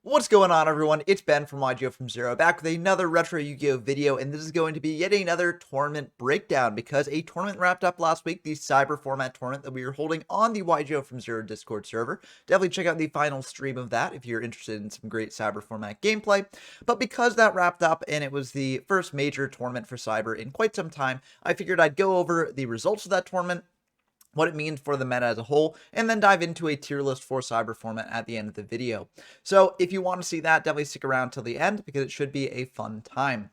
What's going on, everyone? It's Ben from YGO from Zero, back with another Retro Yu-Gi-Oh! Video, and this is going to be yet another tournament breakdown, because a tournament wrapped up last week, the Cyber format tournament that we were holding on the YGO from Zero Discord server. Definitely check out the final stream of that if you're interested in some great Cyber format gameplay. But because that wrapped up, and it was the first major tournament for Cyber in quite some time, I figured I'd go over the results of that tournament, what it means for the meta as a whole, and then dive into a tier list for Cyber format at the end of the video. So if you want to see that, definitely stick around till the end, because it should be a fun time.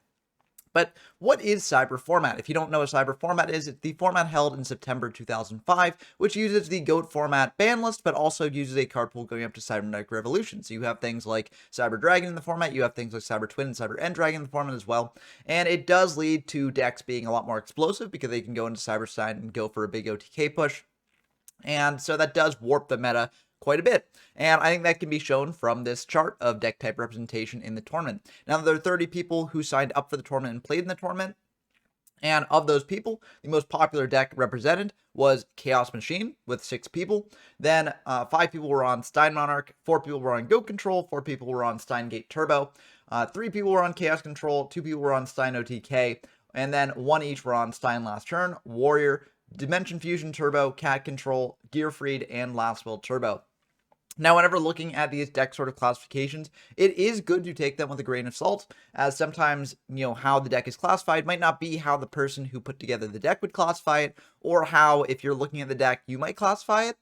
But what is Cyber format? If you don't know what Cyber format is, it's the format held in September 2005, which uses the GOAT format ban list, but also uses a card pool going up to Cybernetic Revolution. So you have things like Cyber Dragon in the format, you have things like Cyber Twin and Cyber End Dragon in the format as well. And it does lead to decks being a lot more explosive, because they can go into Cyber Stein and go for a big OTK push. And so that does warp the meta quite a bit. And I think that can be shown from this chart of deck type representation in the tournament. Now, there are 30 people who signed up for the tournament and played in the tournament. And of those people, the most popular deck represented was Chaos Machine with 6 people. Then 5 people were on Stein Monarch, 4 people were on Goat Control, 4 people were on Stein Gate Turbo, 3 people were on Chaos Control, 2 people were on Stein OTK, and then 1 each were on Stein Last Turn, Warrior, Dimension Fusion Turbo, Cat Control, Gearfried, and Last Will Turbo. Now, whenever looking at these deck sort of classifications, it is good to take them with a grain of salt, as sometimes, how the deck is classified might not be how the person who put together the deck would classify it, or how, if you're looking at the deck, you might classify it.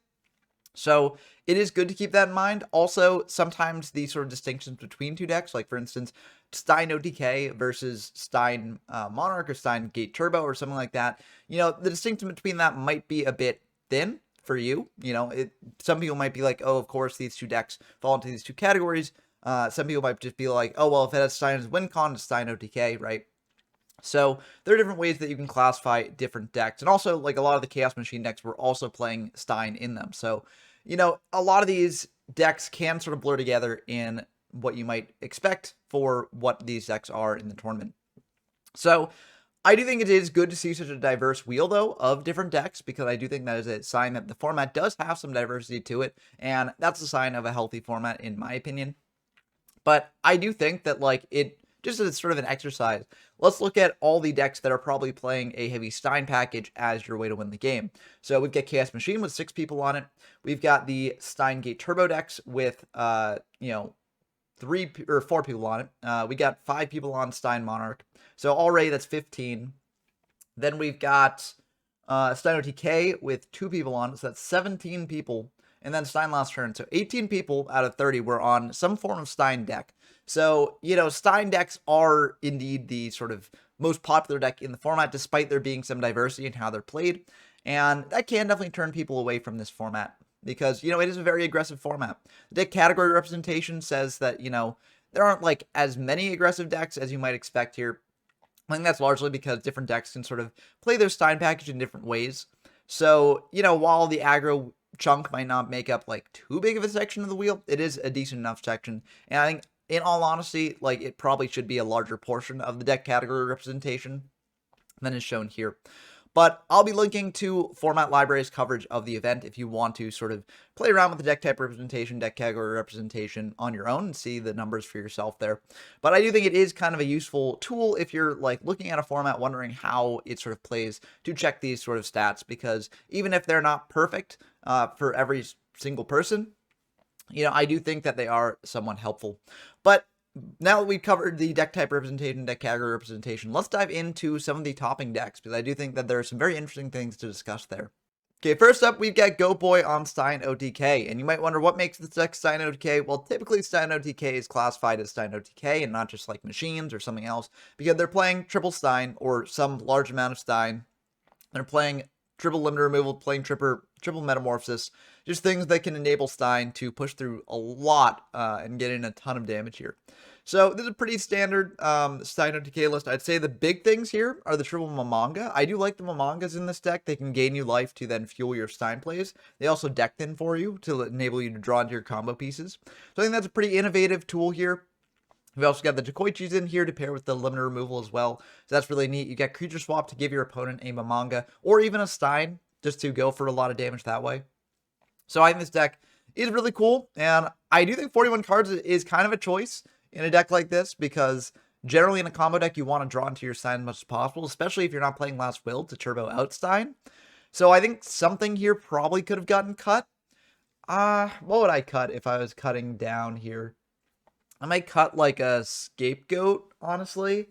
So it is good to keep that in mind. Also, sometimes the sort of distinctions between two decks, like for instance, Stein OTK versus Stein Monarch or Stein Gate Turbo or something like that, the distinction between that might be a bit thin for you. Some people might be like, oh, of course, these two decks fall into these two categories. Some people might just be like, oh, well, if it has Stein as win con, it's Stein OTK, right? So there are different ways that you can classify different decks. And also, like, a lot of the Chaos Machine decks were also playing Stein in them. So, a lot of these decks can sort of blur together in what you might expect for what these decks are in the tournament. So I do think it is good to see such a diverse wheel, though, of different decks, because I do think that is a sign that the format does have some diversity to it. And that's a sign of a healthy format, in my opinion. But I do think that, just as sort of an exercise, let's look at all the decks that are probably playing a heavy Stein package as your way to win the game. So we've got Chaos Machine with 6 people on it. We've got the Stein Gate Turbo decks with, 3 or 4 people on it. We got 5 people on Stein Monarch. So already that's 15. Then we've got Stein OTK with 2 people on it. So that's 17 people. And then Stein Last Turn. So 18 people out of 30 were on some form of Stein deck. So, Stein decks are indeed the sort of most popular deck in the format, despite there being some diversity in how they're played. And that can definitely turn people away from this format, because, it is a very aggressive format. The deck category representation says that, there aren't, as many aggressive decks as you might expect here. I think that's largely because different decks can sort of play their Stein package in different ways. So, while the aggro chunk might not make up, too big of a section of the wheel, it is a decent enough section. And I think, in all honesty, it probably should be a larger portion of the deck category representation than is shown here. But I'll be linking to Format Library's coverage of the event if you want to sort of play around with the deck type representation, deck category representation on your own and see the numbers for yourself there. But I do think it is kind of a useful tool if you're looking at a format wondering how it sort of plays, to check these sort of stats, because even if they're not perfect for every single person, I do think that they are somewhat helpful. But now that we've covered the deck type representation, deck category representation, let's dive into some of the topping decks, because I do think that there are some very interesting things to discuss there. Okay, first up, we've got Goat Boy on Stein OTK, and you might wonder what makes this deck Stein OTK. Well, typically Stein OTK is classified as Stein OTK and not just machines or something else, because they're playing triple Stein or some large amount of Stein. They're playing triple limit removal, playing triple metamorphosis, just things that can enable Stein to push through a lot and get in a ton of damage here. So this is a pretty standard Stein OTK list. I'd say the big things here are the triple Mamanga. I do like the Mamangas in this deck. They can gain you life to then fuel your Stein plays. They also deck thin for you to enable you to draw into your combo pieces. So I think that's a pretty innovative tool here. We've also got the Decoichis in here to pair with the limiter removal as well. So that's really neat. You get creature swap to give your opponent a Mamanga or even a Stein, just to go for a lot of damage that way. So I think this deck is really cool. And I do think 41 cards is kind of a choice in a deck like this, because generally in a combo deck, you want to draw into your Stein as much as possible, especially if you're not playing Last Will to turbo out Stein. So I think something here probably could have gotten cut. What would I cut if I was cutting down here? I might cut like a Scapegoat, honestly.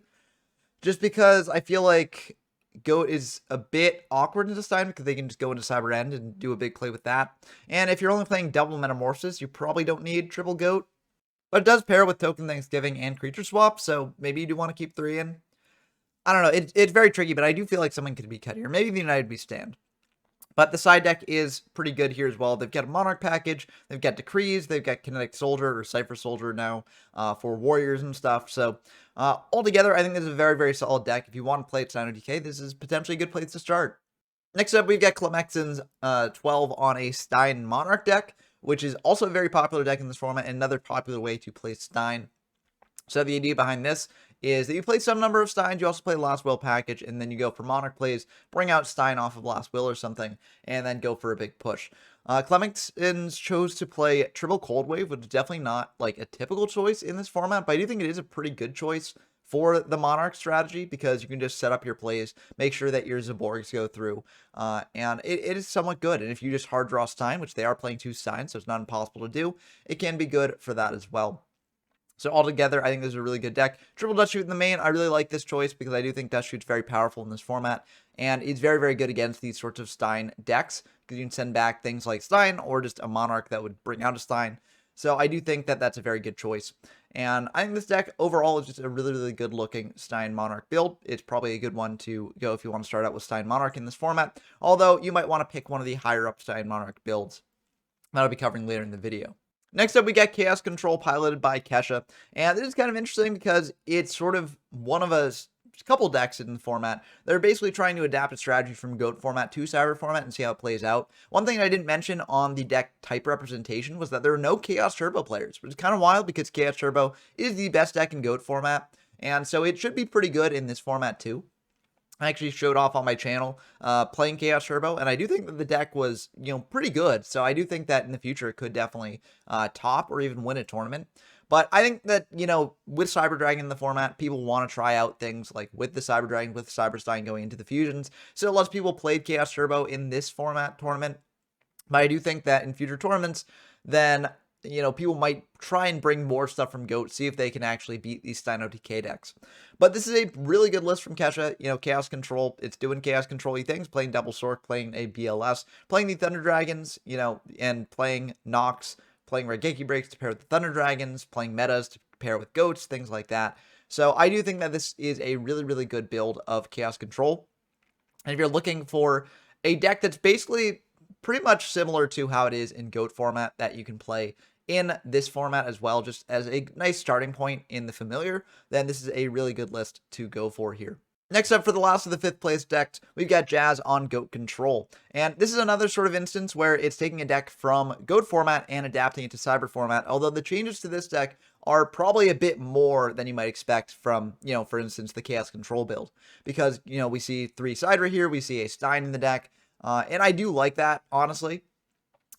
Just because I feel like Goat is a bit awkward into Stein, because they can just go into Cyber End and do a big play with that. And if you're only playing double Metamorphosis, you probably don't need triple Goat. But it does pair with Token Thanksgiving and Creature Swap, so maybe you do want to keep 3 in. I don't know, it's very tricky, but I do feel like something could be cut here. Maybe the United Beast Stand. But the side deck is pretty good here as well. They've got a Monarch package, they've got Decrees, they've got Kinetic Soldier or Cypher Soldier now for Warriors and stuff. So altogether, I think this is a very, very solid deck. If you want to play at Stein OTK, this is potentially a good place to start. Next up, we've got Clemexon's 12 on a Stein Monarch deck, which is also a very popular deck in this format, and another popular way to play Stein. So the idea behind this is that you play some number of Steins, you also play Last Will package, and then you go for Monarch plays, bring out Stein off of Last Will or something, and then go for a big push. Clemens chose to play Triple Cold Wave, which is definitely not like a typical choice in this format, but I do think it is a pretty good choice for the Monarch strategy, because you can just set up your plays, make sure that your Zaborgs go through, and it is somewhat good. And if you just hard draw Stein, which they are playing 2 Steins, so it's not impossible to do, it can be good for that as well. So altogether, I think this is a really good deck. Triple Dust Shoot in the main, I really like this choice because I do think Dust Shoot's very powerful in this format, and it's very, very good against these sorts of Stein decks, because you can send back things like Stein or just a Monarch that would bring out a Stein. So I do think that that's a very good choice. And I think this deck overall is just a really, really good looking Stein Monarch build. It's probably a good one to go if you want to start out with Stein Monarch in this format, although you might want to pick one of the higher up Stein Monarch builds that I'll be covering later in the video. Next up, we got Chaos Control piloted by Kesha, and this is kind of interesting because it's sort of one of a couple decks in the format that are basically trying to adapt a strategy from Goat format to Cyber format and see how it plays out. One thing I didn't mention on the deck type representation was that there are no Chaos Turbo players, which is kind of wild because Chaos Turbo is the best deck in Goat format, and so it should be pretty good in this format too. I actually showed off on my channel playing Chaos Turbo, and I do think that the deck was, pretty good. So I do think that in the future it could definitely top or even win a tournament. But I think that, with Cyber Dragon in the format, people want to try out things like with the Cyber Dragon, with Cyber Stein going into the fusions. So lots of people played Chaos Turbo in this format tournament. But I do think that in future tournaments, then people might try and bring more stuff from Goat, see if they can actually beat these Stein OTK decks. But this is a really good list from Kesha. Chaos Control, it's doing Chaos Control-y things, playing Double Sork, playing a BLS, playing the Thunder Dragons, and playing Nox, playing Raigeki Breaks to pair with the Thunder Dragons, playing metas to pair with Goats, things like that. So I do think that this is a really, really good build of Chaos Control. And if you're looking for a deck that's basically pretty much similar to how it is in Goat format that you can play in this format as well, just as a nice starting point in the familiar, then this is a really good list to go for here. Next up, for the last of the 5th place decks, we've got Jazz on Goat Control. And this is another sort of instance where it's taking a deck from Goat format and adapting it to Cyber format, although the changes to this deck are probably a bit more than you might expect from, for instance, the Chaos Control build. Because, we see 3 Sidra here, we see a Stein in the deck, and I do like that, honestly,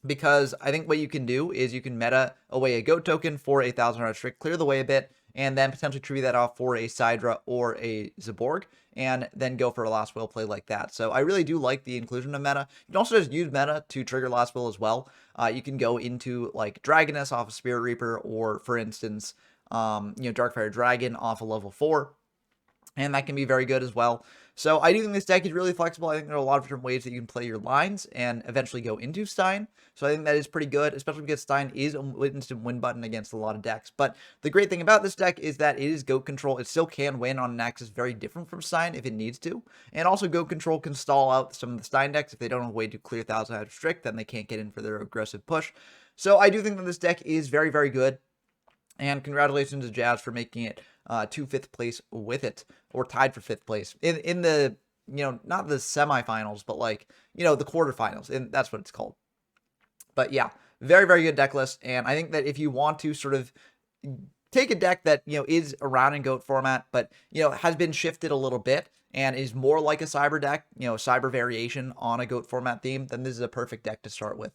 because I think what you can do is you can meta away a Goat token for a 1,000 Strict, clear the way a bit, and then potentially tribute that off for a Sidra or a Zaborg, and then go for a Last Will play like that. So I really do like the inclusion of meta. You can also just use meta to trigger Last Will as well. You can go into like Dragoness off of Spirit Reaper, or for instance, Darkfire Dragon off of level 4. And that can be very good as well. So I do think this deck is really flexible. I think there are a lot of different ways that you can play your lines and eventually go into Stein. So I think that is pretty good, especially because Stein is an instant win button against a lot of decks. But the great thing about this deck is that it is Goat Control. It still can win on an axis very different from Stein if it needs to. And also Goat Control can stall out some of the Stein decks. If they don't have a way to clear 1,000 out of Strict, then they can't get in for their aggressive push. So I do think that this deck is very, very good. And congratulations to Jazz for making it to 5th place with it, or tied for 5th place in the, not the semifinals, but like, the quarterfinals, and that's what it's called. But yeah, very, very good deck list. And I think that if you want to sort of take a deck that, is around in Goat format, but, has been shifted a little bit and is more like a Cyber deck, Cyber variation on a Goat format theme, then this is a perfect deck to start with.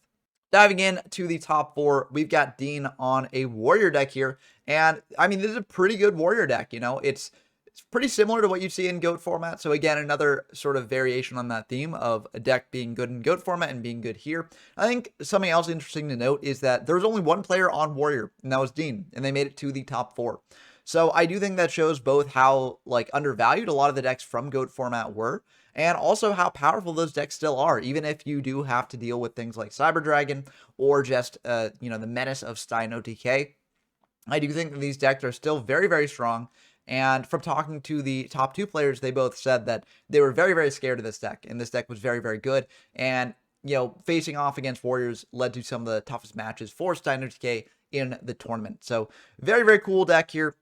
Diving in to the top 4, we've got Dean on a warrior deck here. And I mean, this is a pretty good warrior deck. It's pretty similar to what you see in GOAT format. So again, another sort of variation on that theme of a deck being good in GOAT format and being good here. I think something else interesting to note is that there was only one player on warrior, and that was Dean, and they made it to the top 4. So I do think that shows both how undervalued a lot of the decks from GOAT format were, and also how powerful those decks still are, even if you do have to deal with things like Cyber Dragon or just the menace of Stein OTK. I do think that these decks are still very, very strong. And from talking to the top 2 players, they both said that they were very, very scared of this deck, and this deck was very, very good. And facing off against Warriors led to some of the toughest matches for Stein OTK in the tournament. So very, very cool deck here.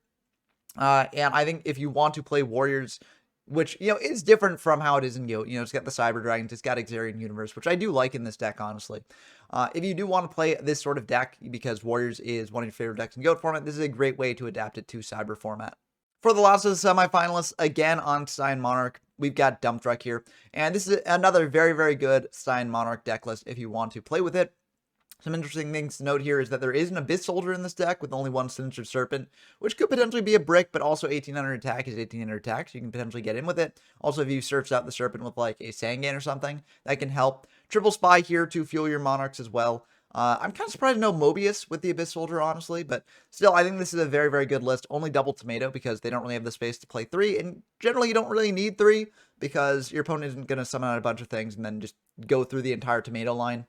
And I think if you want to play Warriors, which, is different from how it is in GOAT. It's got the Cyber Dragons, it's got Xarian Universe, which I do like in this deck, honestly. If you do want to play this sort of deck, because Warriors is one of your favorite decks in GOAT format, this is a great way to adapt it to Cyber format. For the last of the semifinalists, again on Stein Monarch, we've got Dump Truck here. And this is another very, very good Stein Monarch deck list if you want to play with it. Some interesting things to note here is that there is an Abyss Soldier in this deck with only one Sinister Serpent, which could potentially be a brick, but also 1800 attack is 1800 attack, so you can potentially get in with it. Also, if you search out the Serpent with like a Sangan or something, that can help. Triple Spy here to fuel your Monarchs as well. I'm kind of surprised no Mobius with the Abyss Soldier, honestly, but still, I think this is a very, very good list. Only double Tomato because they don't really have the space to play 3, and generally you don't really need 3 because your opponent isn't going to summon out a bunch of things and then just go through the entire Tomato line.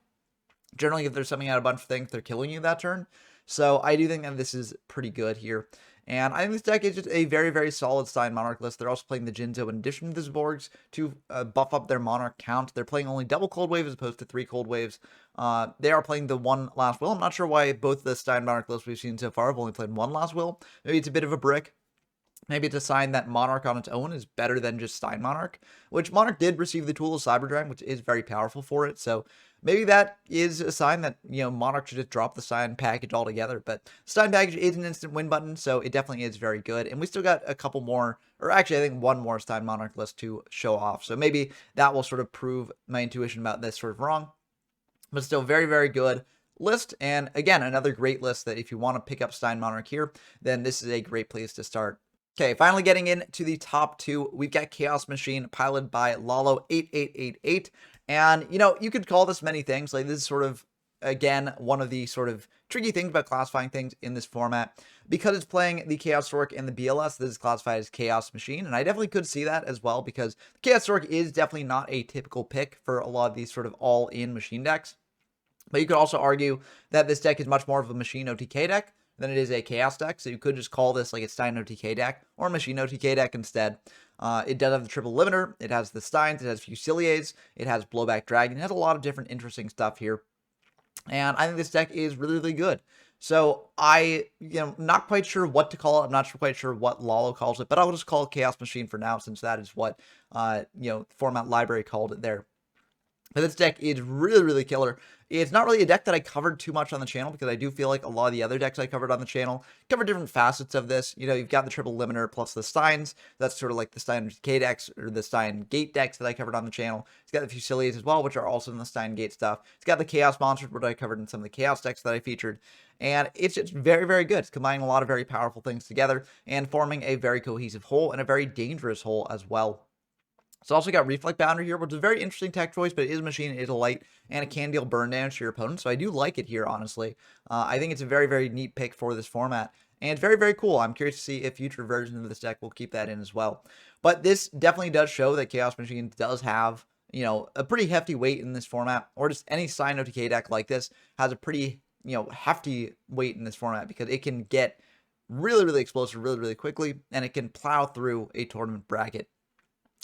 Generally, if they're summoning out a bunch of things, they're killing you that turn. So I do think that this is pretty good here. And I think this deck is just a very, very solid Stein Monarch list. They're also playing the Jinzo in addition to the Zborgs to buff up their Monarch count. They're playing only double Cold Wave as opposed to 3 Cold Waves. They are playing the 1 Last Will. I'm not sure why both the Stein Monarch lists we've seen so far have only played 1 Last Will. Maybe it's a bit of a brick. Maybe it's a sign that Monarch on its own is better than just Stein Monarch, which Monarch did receive the tool of Cyber Dragon, which is very powerful for it. So maybe that is a sign that, Monarch should just drop the Stein package altogether. But Stein package is an instant win button, so it definitely is very good. And we still got a couple more, or actually I think one more Stein Monarch list to show off. So maybe that will sort of prove my intuition about this sort of wrong. But still very, very good list. And again, another great list that if you want to pick up Stein Monarch here, then this is a great place to start. Okay, finally getting into the top 2, we've got Chaos Machine piloted by Lalo8888. And, you could call this many things. Like, this is sort of, again, one of the sort of tricky things about classifying things in this format. Because it's playing the Chaos Zork and the BLS, this is classified as Chaos Machine. And I definitely could see that as well, because Chaos Zork is definitely not a typical pick for a lot of these sort of all-in machine decks. But you could also argue that this deck is much more of a Machine OTK deck than it is a Chaos deck, so you could just call this like a Stein OTK deck or a Machine OTK deck instead. It does have the triple limiter, it has the Steins, it has Fusiliers, it has Blowback Dragon, it has a lot of different interesting stuff here. And I think this deck is really, really good. So I, not quite sure what to call it. I'm not quite sure what Lalo calls it, but I'll just call it Chaos Machine for now, since that is what, Format Library called it there. But this deck is really, really killer. It's not really a deck that I covered too much on the channel because I do feel like a lot of the other decks I covered on the channel cover different facets of this. You've got the triple limiter plus the Steins. That's sort of like the Stein K decks or the Stein Gate decks that I covered on the channel. It's got the Fusiliers as well, which are also in the Stein Gate stuff. It's got the Chaos Monsters, which I covered in some of the Chaos decks that I featured. And it's just very, very good. It's combining a lot of very powerful things together and forming a very cohesive whole and a very dangerous whole as well. It's also got Reflect Boundary here, which is a very interesting tech choice, but it is a machine, it is a light, and it can deal burn damage to your opponent, so I do like it here, honestly. I think it's a very, very neat pick for this format, and very, very cool. I'm curious to see if future versions of this deck will keep that in as well. But this definitely does show that Chaos Machine does have, a pretty hefty weight in this format, or just any Stein OTK deck like this has a pretty, hefty weight in this format, because it can get really, really explosive really, really quickly, and it can plow through a tournament bracket.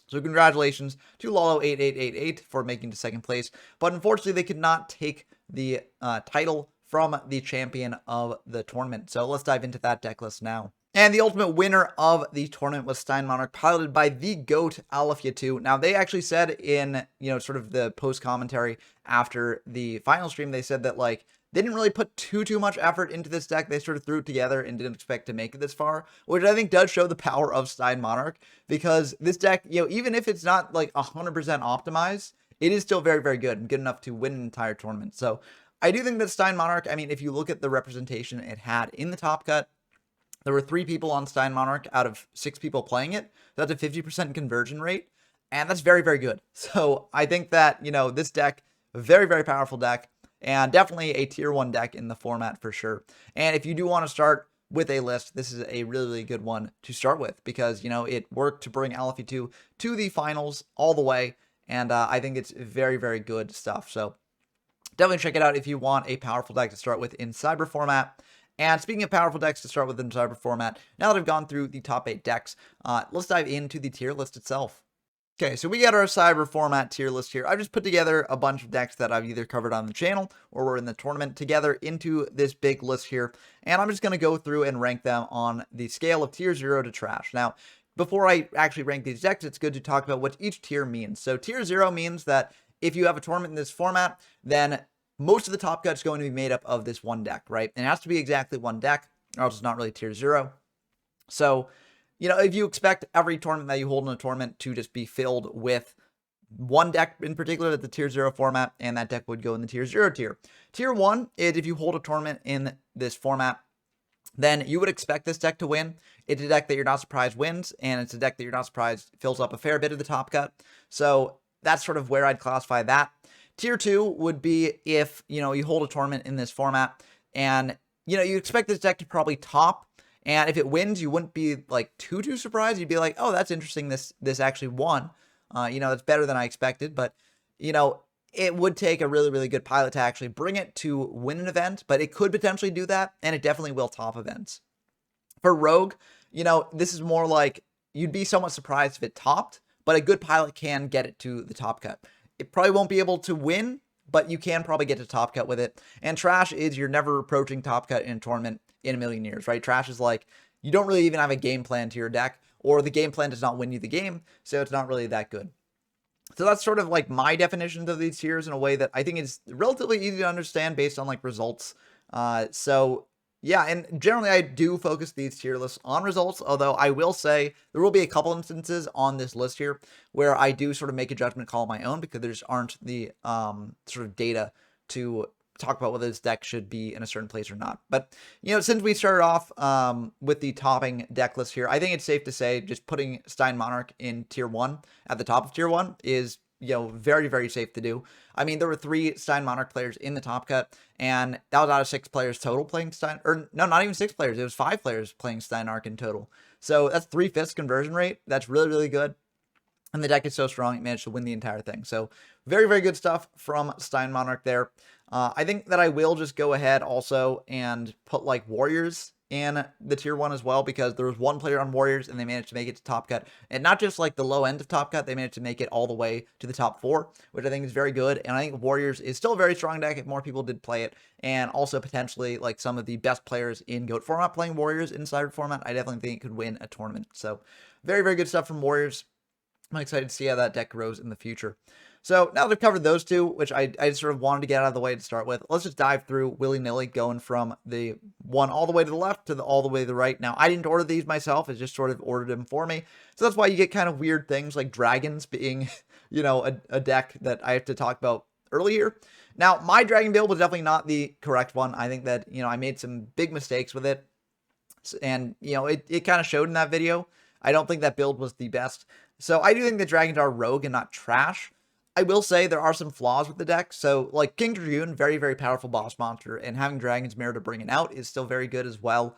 So congratulations to Lalo8888 for making to second place. But unfortunately, they could not take the title from the champion of the tournament. So let's dive into that deck list now. And the ultimate winner of the tournament was Stein Monarch, piloted by the GOAT, Alafia2. Now, they actually said in, sort of the post commentary after the final stream, they said that, they didn't really put too much effort into this deck. They sort of threw it together and didn't expect to make it this far, which I think does show the power of Stein Monarch, because this deck, even if it's not 100% optimized, it is still very, very good and good enough to win an entire tournament. So I do think that Stein Monarch, I mean, if you look at the representation it had in the top cut, there were 3 people on Stein Monarch out of 6 people playing it. That's a 50% conversion rate, and that's very, very good. So I think that, this deck, very, very powerful deck, and definitely a tier 1 deck in the format for sure. And if you do want to start with a list, this is a really, really good one to start with because, it worked to bring LFE2 to the finals all the way, and I think it's very, very good stuff. So definitely check it out if you want a powerful deck to start with in Cyber format. And speaking of powerful decks to start with in Cyber format, now that I've gone through the top 8 decks, let's dive into the tier list itself. Okay, so we got our Cyber format tier list here. I've just put together a bunch of decks that I've either covered on the channel or were in the tournament together into this big list here. And I'm just going to go through and rank them on the scale of tier 0 to trash. Now, before I actually rank these decks, it's good to talk about what each tier means. So tier 0 means that if you have a tournament in this format, then most of the top cut is going to be made up of this one deck, right? And it has to be exactly one deck, or else it's not really tier 0. So, if you expect every tournament that you hold in a tournament to just be filled with one deck in particular at the tier 0 format, and that deck would go in the tier 0 tier. Tier 1 is if you hold a tournament in this format, then you would expect this deck to win. It's a deck that you're not surprised wins, and it's a deck that you're not surprised fills up a fair bit of the top cut. So that's sort of where I'd classify that. Tier 2 would be if, you hold a tournament in this format, and, you expect this deck to probably top. And if it wins, you wouldn't be like too surprised. You'd be like, oh, that's interesting. This actually won. That's better than I expected. But, it would take a really, really good pilot to actually bring it to win an event. But it could potentially do that. And it definitely will top events. For Rogue, this is more like you'd be somewhat surprised if it topped. But a good pilot can get it to the top cut. It probably won't be able to win, but you can probably get to top cut with it. And trash is you're never approaching top cut in a tournament in a million years, right? Trash is like, you don't really even have a game plan to your deck, or the game plan does not win you the game, so it's not really that good. So that's sort of like my definition of these tiers in a way that I think is relatively easy to understand based on like results. So yeah, and generally I do focus these tier lists on results, although I will say there will be a couple instances on this list here where I do sort of make a judgment call of my own because there just aren't the sort of data to talk about whether this deck should be in a certain place or not. But, since we started off with the topping deck list here, I think it's safe to say just putting Stein Monarch in tier 1 at the top of tier 1 is, very, very safe to do. I mean, there were 3 Stein Monarch players in the top cut, and that was out of 6 players total playing Stein, or no, not even 6 players. It was 5 players playing Stein Monarch in total. So that's 3/5 conversion rate. That's really, really good. And the deck is so strong, it managed to win the entire thing. So very, very good stuff from Stein Monarch there. I think that I will just go ahead also and put like Warriors in the tier 1 as well, because there was 1 player on Warriors and they managed to make it to top cut. And not just like the low end of top cut, they managed to make it all the way to the top 4, which I think is very good. And I think Warriors is still a very strong deck if more people did play it. And also potentially like some of the best players in GOAT format playing Warriors in Cyber format, I definitely think it could win a tournament. So very, very good stuff from Warriors. I'm excited to see how that deck grows in the future. So now that I've covered those 2, which I just sort of wanted to get out of the way to start with, let's just dive through willy-nilly, going from the one all the way to the left to the all the way to the right. Now, I didn't order these myself. It just sort of ordered them for me. So that's why you get kind of weird things like dragons being, a deck that I have to talk about earlier. Now, my dragon build was definitely not the correct one. I think that, I made some big mistakes with it. And, it kind of showed in that video. I don't think that build was the best. So I do think the dragons are rogue and not trash. I will say there are some flaws with the deck. So like King Dragoon, very, very powerful boss monster, and having Dragon's Mirror to bring it out is still very good as well.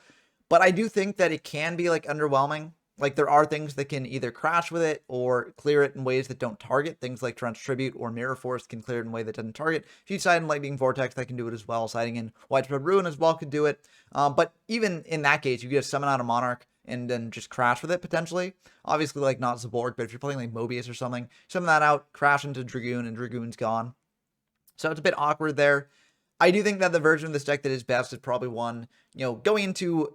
But I do think that it can be like underwhelming. Like there are things that can either crash with it or clear it in ways that don't target. Things like Torrential Tribute or Mirror Force can clear it in a way that doesn't target. If you side in Lightning Vortex, that can do it as well. Siding in Widespread Ruin as well could do it. But even in that case, you could just summon out a Monarch and then just crash with it potentially. Obviously, like not Zaborg, but if you're playing like Mobius or something, summon that out, crash into Dragoon, and Dragoon's gone. So it's a bit awkward there. I do think that the version of this deck that is best is probably one, going into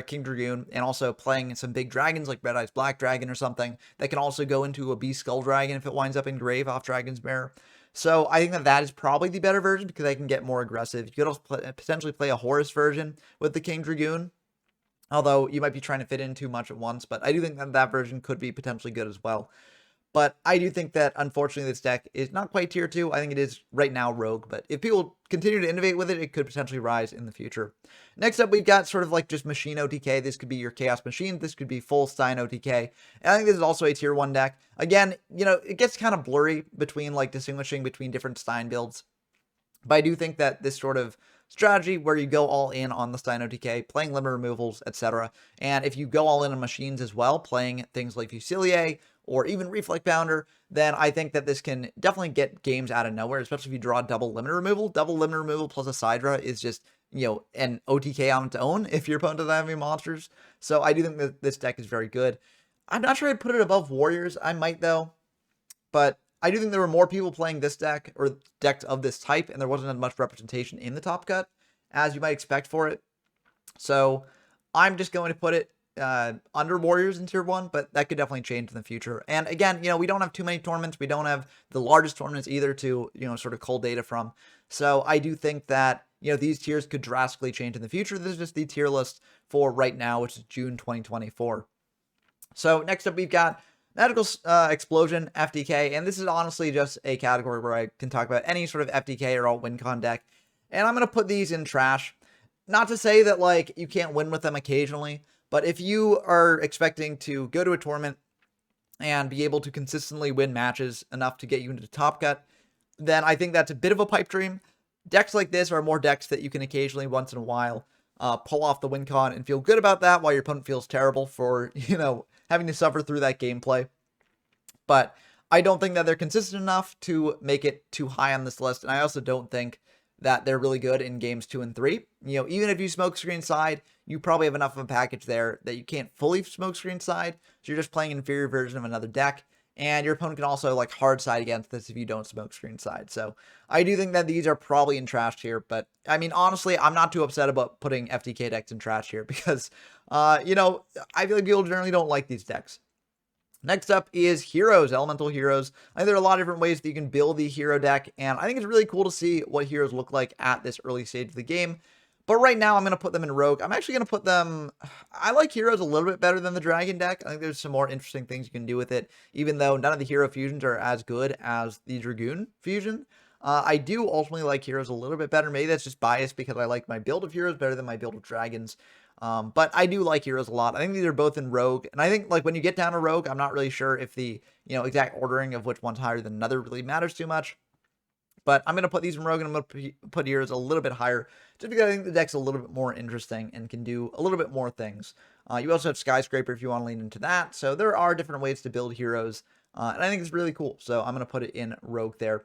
King Dragoon and also playing some big dragons like Red Eyes Black Dragon or something that can also go into a Beast Skull Dragon if it winds up in Grave off Dragon's Mirror. So I think that that is probably the better version because they can get more aggressive. You could also potentially play a Horus version with the King Dragoon, although you might be trying to fit in too much at once, but I do think that that version could be potentially good as well. But I do think that, unfortunately, this deck is not quite tier 2. I think it is right now Rogue, but if people continue to innovate with it, it could potentially rise in the future. Next up, we've got sort of like just Machine OTK. This could be your Chaos Machine. This could be full Stein OTK. And I think this is also a tier 1 deck. Again, it gets kind of blurry between like distinguishing between different Stein builds. But I do think that this sort of strategy where you go all in on the Stein OTK, playing limit removals, etc. And if you go all in on machines as well, playing things like Fusilier or even Reflect Bounder, then I think that this can definitely get games out of nowhere, especially if you draw double limit removal. Double limit removal plus a Sidra is just, an OTK on its own if your opponent doesn't have any monsters. So I do think that this deck is very good. I'm not sure I'd put it above Warriors. I might, though. But I do think there were more people playing this deck or decks of this type, and there wasn't as much representation in the top cut as you might expect for it. So I'm just going to put it under Warriors in tier 1, but that could definitely change in the future. And again, we don't have too many tournaments. We don't have the largest tournaments either to, sort of cull data from. So I do think that, these tiers could drastically change in the future. This is just the tier list for right now, which is June 2024. So next up, we've got Magical Explosion, FDK, and this is honestly just a category where I can talk about any sort of FDK or alt WinCon deck, and I'm going to put these in trash. Not to say that, like, you can't win with them occasionally, but if you are expecting to go to a tournament and be able to consistently win matches enough to get you into the top cut, then I think that's a bit of a pipe dream. Decks like this are more decks that you can occasionally, once in a while, pull off the win con and feel good about that while your opponent feels terrible for, having to suffer through that gameplay. But I don't think that they're consistent enough to make it too high on this list. And I also don't think that they're really good in games 2 and 3. Even if you smokescreen side, you probably have enough of a package there that you can't fully smokescreen side. So you're just playing an inferior version of another deck. And your opponent can also like hard side against this if you don't smokescreen side. So I do think that these are probably in trash here. But I mean, honestly, I'm not too upset about putting FTK decks in trash here because, I feel like people generally don't like these decks. Next up is Heroes, Elemental Heroes. I think there are a lot of different ways that you can build the hero deck, and I think it's really cool to see what heroes look like at this early stage of the game. But right now, I'm going to put them in Rogue. I'm actually going to put them... I like Heroes a little bit better than the Dragon deck. I think there's some more interesting things you can do with it, even though none of the hero fusions are as good as the Dragoon fusion. I do ultimately like Heroes a little bit better. Maybe that's just biased because I like my build of Heroes better than my build of Dragons. But I do like Heroes a lot. I think these are both in Rogue. And I think, like, when you get down to Rogue, I'm not really sure if the, exact ordering of which one's higher than another really matters too much. But I'm going to put these in Rogue, and I'm going to put Heroes a little bit higher, just because I think the deck's a little bit more interesting and can do a little bit more things. You also have Skyscraper if you want to lean into that. So there are different ways to build Heroes, and I think it's really cool. So I'm going to put it in Rogue there.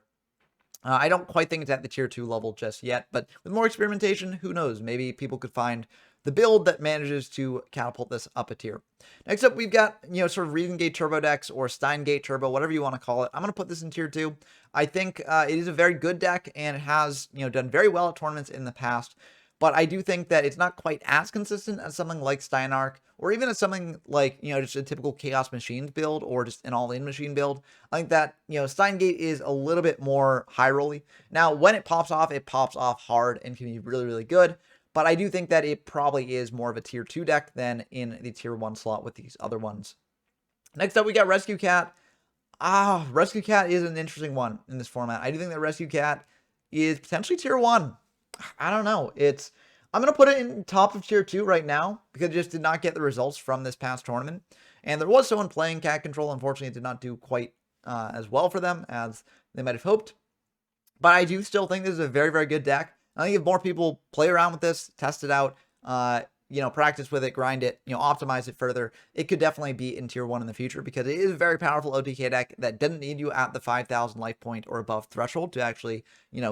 I don't quite think it's at the tier 2 level just yet, but with more experimentation, who knows? Maybe people could find the build that manages to catapult this up a tier. Next up, we've got, sort of Reason Gate Turbo decks or Stein Gate Turbo, whatever you want to call it. I'm going to put this in tier 2. I think it is a very good deck, and it has, done very well at tournaments in the past. But I do think that it's not quite as consistent as something like Steinarch, or even as something like, just a typical Chaos Machines build, or just an all-in machine build. I think that, Steingate is a little bit more high rolly. Now, when it pops off hard and can be really, really good. But I do think that it probably is more of a tier 2 deck than in the tier 1 slot with these other ones. Next up, we got Rescue Cat. Rescue Cat is an interesting one in this format. I do think that Rescue Cat is potentially tier 1. I don't know. I'm going to put it in top of tier 2 right now because it just did not get the results from this past tournament. And there was someone playing Cat Control. Unfortunately, it did not do quite as well for them as they might have hoped. But I do still think this is a very, very good deck. I think if more people play around with this, test it out, practice with it, grind it, optimize it further, it could definitely be in tier 1 in the future because it is a very powerful OTK deck that doesn't need you at the 5,000 life point or above threshold to actually,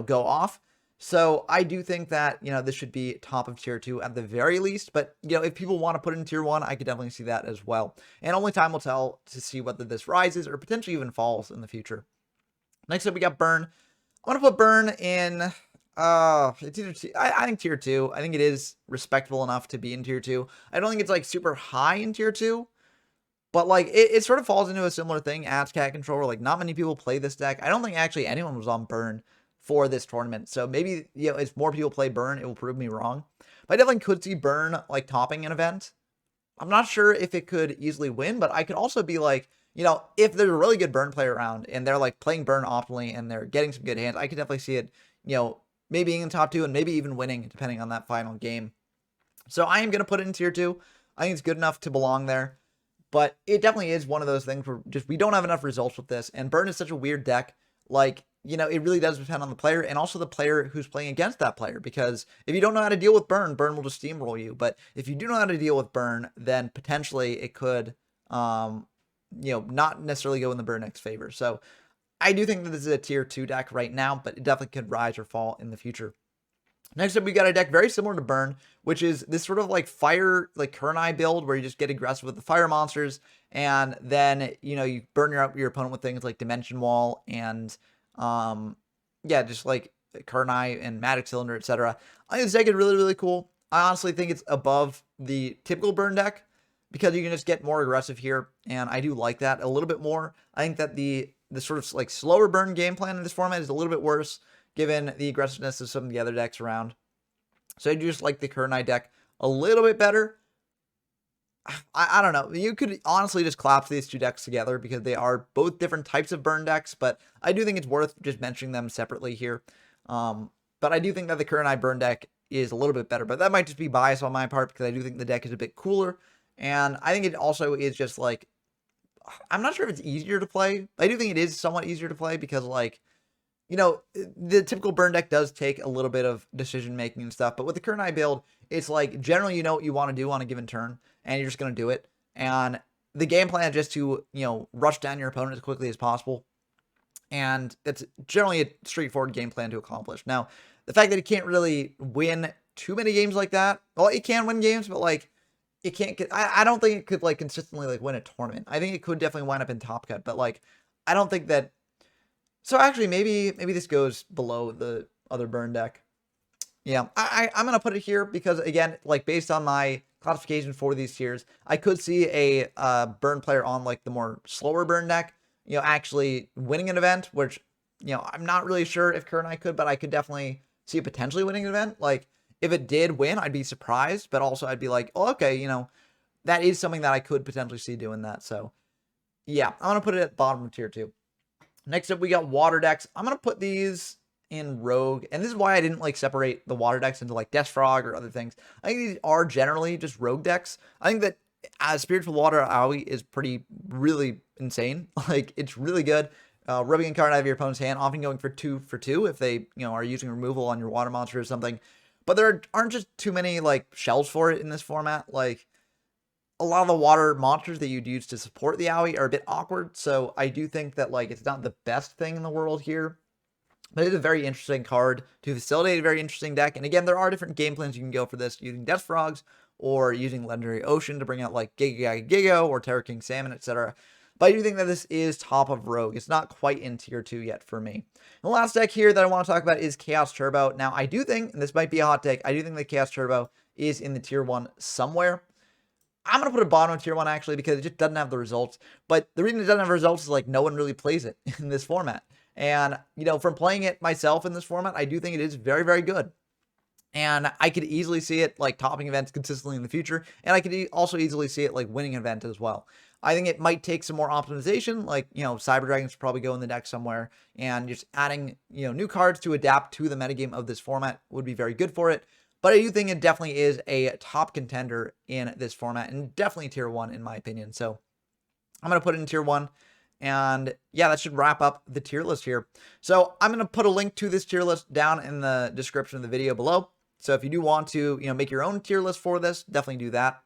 go off. So I do think that, this should be top of tier 2 at the very least. But, if people want to put it in tier 1, I could definitely see that as well. And only time will tell to see whether this rises or potentially even falls in the future. Next up, we got Burn. I'm going to put Burn in... it's either I think tier 2. I think it is respectable enough to be in tier 2. I don't think it's like super high in tier 2, but like it sort of falls into a similar thing as Cat Control. Like not many people play this deck. I don't think actually anyone was on Burn for this tournament. So maybe, as more people play Burn, it will prove me wrong. But I definitely could see Burn like topping an event. I'm not sure if it could easily win, but I could also be like, if there's a really good burn player around and they're like playing burn optimally and they're getting some good hands, I could definitely see it, maybe being in top 2 and maybe even winning depending on that final game. So I am going to put it in tier 2. I think it's good enough to belong there. But it definitely is one of those things where we don't have enough results with this. And burn is such a weird deck. Like, it really does depend on the player and also the player who's playing against that player. Because if you don't know how to deal with burn, burn will just steamroll you. But if you do know how to deal with burn, then potentially it could, not necessarily go in the burn deck's favor. So I do think that this is a tier 2 deck right now, but it definitely could rise or fall in the future. Next up, we got a deck very similar to Burn, which is this sort of like fire, like Kernai build where you just get aggressive with the fire monsters, and then, you burn your opponent with things like Dimension Wall and, just like Kernai and Magic Cylinder, etc. I think this deck is really, really cool. I honestly think it's above the typical Burn deck because you can just get more aggressive here, and I do like that a little bit more. I think that the sort of like slower Burn game plan in this format is a little bit worse, given the aggressiveness of some of the other decks around. So I do just like the Kernai deck a little bit better. I don't know. You could honestly just collapse these two decks together because they are both different types of burn decks, but I do think it's worth just mentioning them separately here. But I do think that the Kernai burn deck is a little bit better, but that might just be bias on my part because I do think the deck is a bit cooler. And I think it also is just like, I'm not sure if it's easier to play. I do think it is somewhat easier to play because like, the typical burn deck does take a little bit of decision making and stuff, but with the Kernai build, it's like generally you know what you want to do on a given turn, and you're just going to do it. And the game plan is just to, rush down your opponent as quickly as possible. And it's generally a straightforward game plan to accomplish. Now, the fact that it can't really win too many games like that, well, it can win games, but like, it can't get, I don't think it could like consistently like win a tournament. I think it could definitely wind up in top cut, but like, I don't think that. So actually, maybe this goes below the other burn deck. Yeah, I'm going to put it here because, again, like based on my classification for these tiers, I could see a burn player on like the more slower burn deck, actually winning an event, which, I'm not really sure if Kernai could, but I could definitely see it potentially winning an event. Like if it did win, I'd be surprised, but also I'd be like, oh, okay, that is something that I could potentially see doing that. So yeah, I'm going to put it at bottom of tier 2. Next up, we got water decks. I'm going to put these in Rogue, and this is why I didn't like separate the water decks into like Death Frog or other things. I think these are generally just Rogue decks. I think that Spiritual Water Aoi is really insane. Like, it's really good. Rubbing a card out of your opponent's hand, often going for 2 for 2 if they, are using removal on your water monster or something. But there aren't just too many like shells for it in this format. Like, a lot of the water monsters that you'd use to support the Aoi are a bit awkward, so I do think that like it's not the best thing in the world here, but it's a very interesting card to facilitate a very interesting deck. And again, there are different game plans you can go for this, using Death Frogs or using Legendary Ocean to bring out like Giga or Terra King Salmon, etc. But I do think that this is top of Rogue. It's not quite in tier 2 yet for me. The last deck here that I want to talk about is Chaos Turbo. Now, I do think, and this might be a hot take, I do think that Chaos Turbo is in the tier 1 somewhere. I'm going to put it bottom of tier 1 actually because it just doesn't have the results. But the reason it doesn't have results is like no one really plays it in this format. And, from playing it myself in this format, I do think it is very, very good. And I could easily see it like topping events consistently in the future. And I could also easily see it like winning an event as well. I think it might take some more optimization, like, Cyber Dragons probably go in the deck somewhere. And just adding, new cards to adapt to the metagame of this format would be very good for it. But I do think it definitely is a top contender in this format and definitely tier 1 in my opinion. So I'm going to put it in tier 1. And yeah, that should wrap up the tier list here. So I'm going to put a link to this tier list down in the description of the video below. So if you do want to, make your own tier list for this, definitely do that.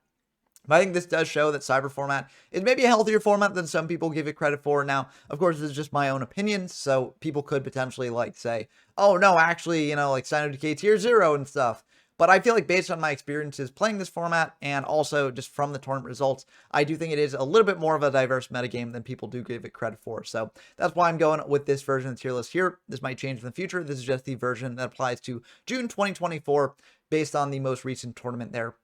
But I think this does show that Cyber format is maybe a healthier format than some people give it credit for. Now, of course, this is just my own opinion, so people could potentially like say, oh no, actually, like Cyno Decay tier 0 and stuff. But I feel like based on my experiences playing this format and also just from the tournament results, I do think it is a little bit more of a diverse metagame than people do give it credit for. So that's why I'm going with this version of the tier list here. This might change in the future. This is just the version that applies to June 2024 based on the most recent tournament there.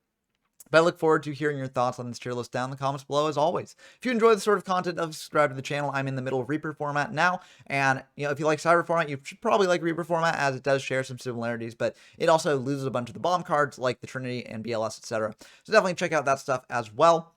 But I look forward to hearing your thoughts on this tier list down in the comments below as always. If you enjoy this sort of content, subscribe to the channel. I'm in the middle of Reaper format now. And, if you like Cyber format, you should probably like Reaper format as it does share some similarities, but it also loses a bunch of the bomb cards like the Trinity and BLS, etc. So definitely check out that stuff as well.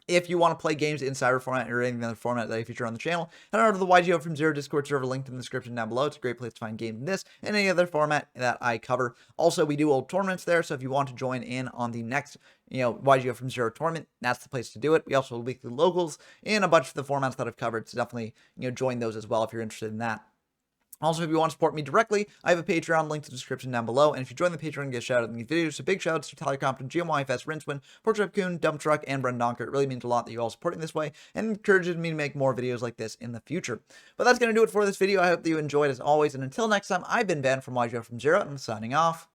If you want to play games in Cyber format or any other format that I feature on the channel, head over to the YGO from Zero Discord server linked in the description down below. It's a great place to find games in this and any other format that I cover. Also, we do old tournaments there, so if you want to join in on the next, YGO from Zero tournament, that's the place to do it. We also have weekly locals in a bunch of the formats that I've covered, so definitely, join those as well if you're interested in that. Also, if you want to support me directly, I have a Patreon link in the description down below. And if you join the Patreon, you get a shout out in these videos. So big shout outs to Tyler Compton, GMYFS, Rinswin, Porkchop Coon, Dump Truck, and Brendan Donker. It really means a lot that you all supporting this way and encourages me to make more videos like this in the future. But that's going to do it for this video. I hope that you enjoyed as always. And until next time, I've been Ben from YGO from Zero, and I'm signing off.